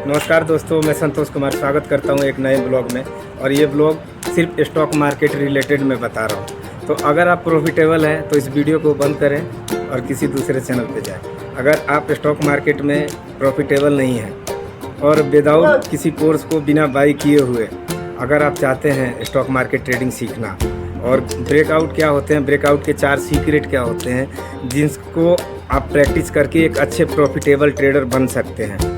नमस्कार दोस्तों, मैं संतोष कुमार स्वागत करता हूं एक नए ब्लॉग में। और ये ब्लॉग सिर्फ स्टॉक मार्केट रिलेटेड में बता रहा हूं। तो अगर आप प्रॉफिटेबल हैं तो इस वीडियो को बंद करें और किसी दूसरे चैनल पे जाएं। अगर आप स्टॉक मार्केट में प्रॉफिटेबल नहीं हैं और विदाउट किसी कोर्स को बिना बाई किए हुए अगर आप चाहते हैं स्टॉक मार्केट ट्रेडिंग सीखना और ब्रेकआउट क्या होते हैं, ब्रेकआउट के 4 सीक्रेट क्या होते हैं जिनको आप प्रैक्टिस करके एक अच्छे प्रॉफिटेबल ट्रेडर बन सकते हैं,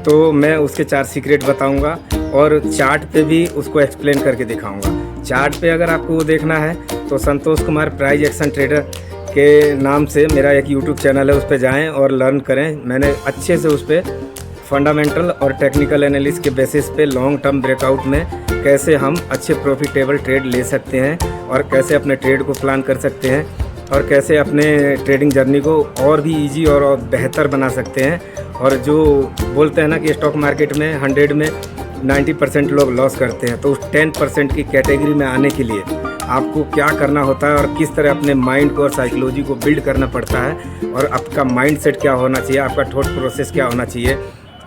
तो मैं उसके 4 सीक्रेट बताऊंगा और चार्ट पे भी उसको एक्सप्लेन करके दिखाऊंगा। चार्ट पे अगर आपको वो देखना है तो Santosh Kumar price action trader के नाम से मेरा एक यूट्यूब चैनल है, उस पर जाएँ और लर्न करें। मैंने अच्छे से उस पर फंडामेंटल और टेक्निकल एनालिसिस के बेसिस पे लॉन्ग टर्म ब्रेकआउट में कैसे हम अच्छे प्रॉफिटेबल ट्रेड ले सकते हैं और कैसे अपने ट्रेड को प्लान कर सकते हैं और कैसे अपने ट्रेडिंग जर्नी को और भी इजी और बेहतर बना सकते हैं। और जो बोलते हैं ना कि स्टॉक मार्केट में 100 में 90% लोग लॉस करते हैं, तो उस 10% की कैटेगरी में आने के लिए आपको क्या करना होता है और किस तरह अपने माइंड को और साइकोलॉजी को बिल्ड करना पड़ता है और आपका माइंडसेट क्या होना चाहिए, आपका थॉट प्रोसेस क्या होना चाहिए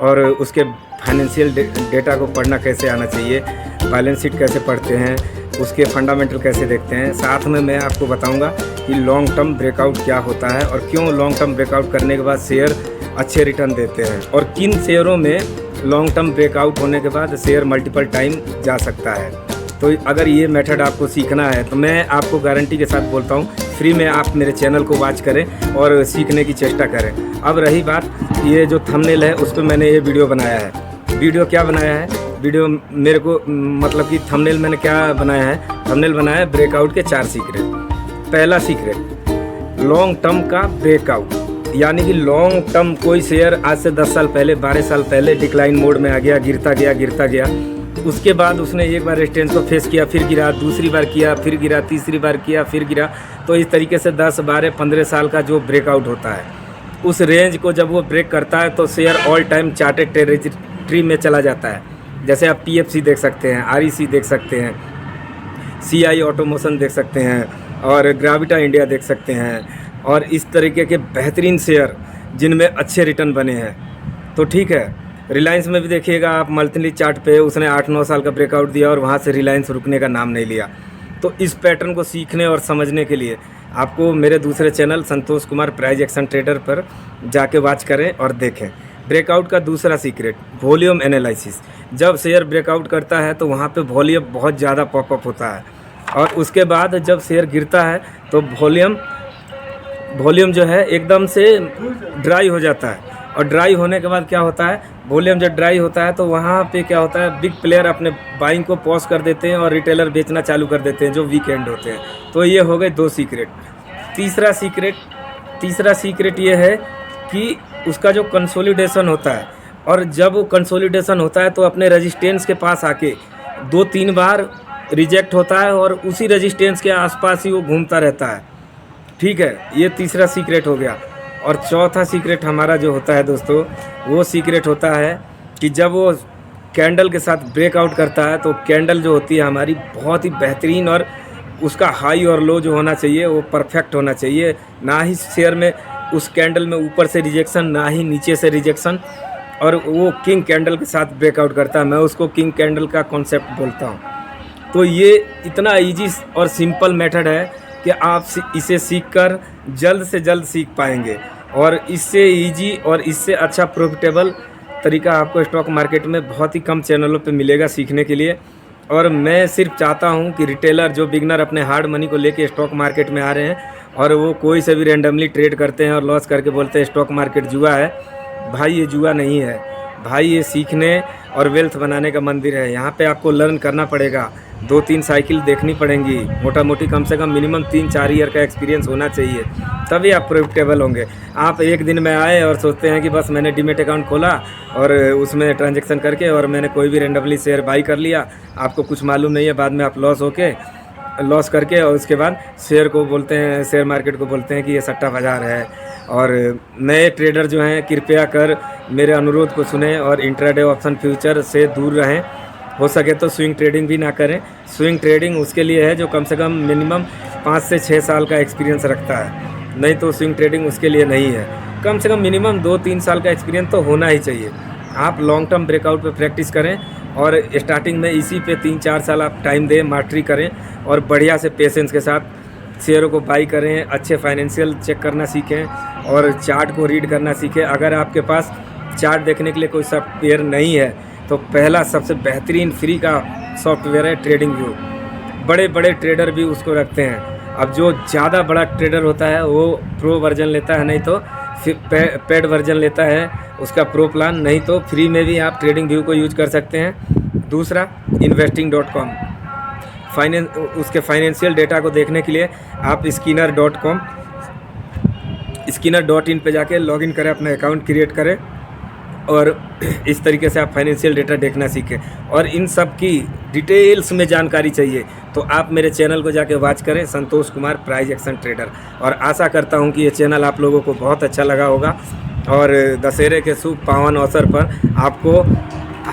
और उसके फाइनेंशियल डेटा को पढ़ना कैसे आना चाहिए, बैलेंस शीट कैसे पढ़ते हैं, उसके फंडामेंटल कैसे देखते हैं। साथ में मैं आपको बताऊंगा कि लॉन्ग टर्म ब्रेकआउट क्या होता है और क्यों लॉन्ग टर्म ब्रेकआउट करने के बाद शेयर अच्छे रिटर्न देते हैं और किन शेयरों में लॉन्ग टर्म ब्रेकआउट होने के बाद शेयर मल्टीपल टाइम जा सकता है। तो अगर ये मेथड आपको सीखना है तो मैं आपको गारंटी के साथ बोलता हूँ, फ्री में आप मेरे चैनल को वॉच करें और सीखने की चेष्टा करें। अब रही बात, ये जो थंबनेल है उस पर मैंने ये वीडियो बनाया है। वीडियो क्या बनाया है, वीडियो मेरे को मतलब कि थंबनेल मैंने क्या बनाया है, थंबनेल बनाया है ब्रेकआउट के 4 सीक्रेट। पहला सीक्रेट, लॉन्ग टर्म का ब्रेकआउट, यानी कि लॉन्ग टर्म कोई शेयर आज से 10 साल पहले 12 साल पहले डिक्लाइन मोड में आ गया, गिरता गया, उसके बाद उसने एक बार रेजिस्टेंस को फेस किया, फिर गिरा, दूसरी बार किया, फिर गिरा, तीसरी बार किया, फिर गिरा। तो इस तरीके से 10, 12, 15 साल का जो ब्रेकआउट होता है, उस रेंज को जब वो ब्रेक करता है तो share all time chartered territory में चला जाता है। जैसे आप PFC देख सकते हैं, REC देख सकते हैं, CI ऑटोमोशन देख सकते हैं और ग्राविटा इंडिया देख सकते हैं और इस तरीके के बेहतरीन शेयर जिनमें अच्छे रिटर्न बने हैं। तो ठीक है, रिलायंस में भी देखिएगा आप मंथली चार्ट पे, उसने 8-9 साल का ब्रेकआउट दिया और वहाँ से रिलायंस रुकने का नाम नहीं लिया। तो इस पैटर्न को सीखने और समझने के लिए आपको मेरे दूसरे channel Santosh Kumar price action trader पर जाके वॉच करें और देखें। ब्रेकआउट का दूसरा सीक्रेट, वॉल्यूम एनालिसिस। जब शेयर ब्रेकआउट करता है तो वहाँ पे वॉल्यूम बहुत ज़्यादा पॉपअप होता है और उसके बाद जब शेयर गिरता है तो वॉल्यूम जो है एकदम से ड्राई हो जाता है। और ड्राई होने के बाद क्या होता है, वॉल्यूम जब ड्राई होता है तो वहाँ पे क्या होता है, बिग प्लेयर अपने बाइंग को पॉज कर देते हैं और रिटेलर बेचना चालू कर देते हैं जो वीकेंड होते हैं। तो ये हो गए 2 सीक्रेट। तीसरा सीक्रेट ये है कि उसका जो कंसोलिडेशन होता है, और जब वो कंसोलिडेशन होता है तो अपने रेजिस्टेंस के पास आके 2-3 बार रिजेक्ट होता है और उसी रेजिस्टेंस के आसपास ही वो घूमता रहता है। ठीक है, ये तीसरा सीक्रेट हो गया। और चौथा सीक्रेट हमारा जो होता है दोस्तों, वो सीक्रेट होता है कि जब वो कैंडल के साथ ब्रेकआउट करता है तो कैंडल जो होती है हमारी बहुत ही बेहतरीन और उसका हाई और लो जो होना चाहिए वो परफेक्ट होना चाहिए। ना ही शेयर में उस कैंडल में ऊपर से रिजेक्शन, ना ही नीचे से रिजेक्शन, और वो किंग कैंडल के साथ ब्रेकआउट करता है। मैं उसको किंग कैंडल का कॉन्सेप्ट बोलता हूँ। तो ये इतना ईजी और सिंपल मेथड है कि आप इसे सीखकर जल्द से जल्द सीख पाएंगे और इससे इजी और इससे अच्छा प्रॉफिटेबल तरीका आपको स्टॉक मार्केट में बहुत ही कम चैनलों पे मिलेगा सीखने के लिए। और मैं सिर्फ चाहता हूं कि रिटेलर जो बिगनर अपने हार्ड मनी को लेके स्टॉक मार्केट में आ रहे हैं और वो कोई से भी रैंडमली ट्रेड करते हैं और लॉस करके बोलते हैं स्टॉक मार्केट जुआ है, भाई ये जुआ नहीं है भाई, ये सीखने और वेल्थ बनाने का मंदिर है। यहाँ पे आपको लर्न करना पड़ेगा, 2-3 साइकिल देखनी पड़ेंगी, मोटा मोटी कम से कम मिनिमम 3-4 ईयर का एक्सपीरियंस होना चाहिए, तभी आप प्रॉफिटेबल होंगे। आप एक दिन में आए और सोचते हैं कि बस मैंने डीमेट अकाउंट खोला और उसमें ट्रांजैक्शन करके और मैंने कोई भी रैंडमली शेयर बाई कर लिया, आपको कुछ मालूम नहीं है, बाद में आप लॉस करके और उसके बाद शेयर को बोलते हैं, शेयर मार्केट को बोलते हैं कि ये सट्टा बाज़ार है। और नए ट्रेडर जो हैं कृपया कर मेरे अनुरोध को सुने और इंट्राडे ऑप्शन फ्यूचर से दूर रहें। हो सके तो स्विंग ट्रेडिंग भी ना करें। स्विंग ट्रेडिंग उसके लिए है जो कम से कम मिनिमम 5 से 6 साल का एक्सपीरियंस रखता है, नहीं तो स्विंग ट्रेडिंग उसके लिए नहीं है। कम से कम मिनिमम 2-3 साल का एक्सपीरियंस तो होना ही चाहिए। आप लॉन्ग टर्म ब्रेकआउट पे प्रैक्टिस करें और स्टार्टिंग में इसी पे 3-4 साल आप टाइम दें, मास्टरी करें और बढ़िया से पेशेंस के साथ शेयरों को बाई करें, अच्छे फाइनेंशियल चेक करना सीखें और चार्ट को रीड करना सीखें। अगर आपके पास चार्ट देखने के लिए कोई सॉफ्टवेयर नहीं है तो पहला सबसे बेहतरीन फ्री का सॉफ्टवेयर है ट्रेडिंग व्यू। बड़े बड़े ट्रेडर भी उसको रखते हैं। अब जो ज़्यादा बड़ा ट्रेडर होता है वो प्रो वर्जन लेता है, नहीं तो फिर पेड वर्जन लेता है उसका प्रो प्लान, नहीं तो फ्री में भी आप ट्रेडिंग व्यू को यूज कर सकते हैं। दूसरा investing.com, उसके फाइनेंशियल डेटा को देखने के लिए आप skinner.in पे जाके लॉगिन करें, अपना अकाउंट क्रिएट करें और इस तरीके से आप फाइनेंशियल डेटा देखना सीखें। और इन सब की डिटेल्स में जानकारी चाहिए तो आप मेरे चैनल को जाके वॉच करें, Santosh Kumar price action trader. और आशा करता हूं कि ये चैनल आप लोगों को बहुत अच्छा लगा होगा और दशहरे के शुभ पावन अवसर पर आपको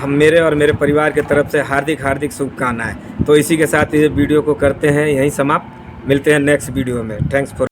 मेरे और मेरे परिवार के तरफ से हार्दिक शुभकामनाएं। तो इसी के साथ ये वीडियो को करते हैं यहीं समाप्त। मिलते हैं नेक्स्ट वीडियो में। Thanks for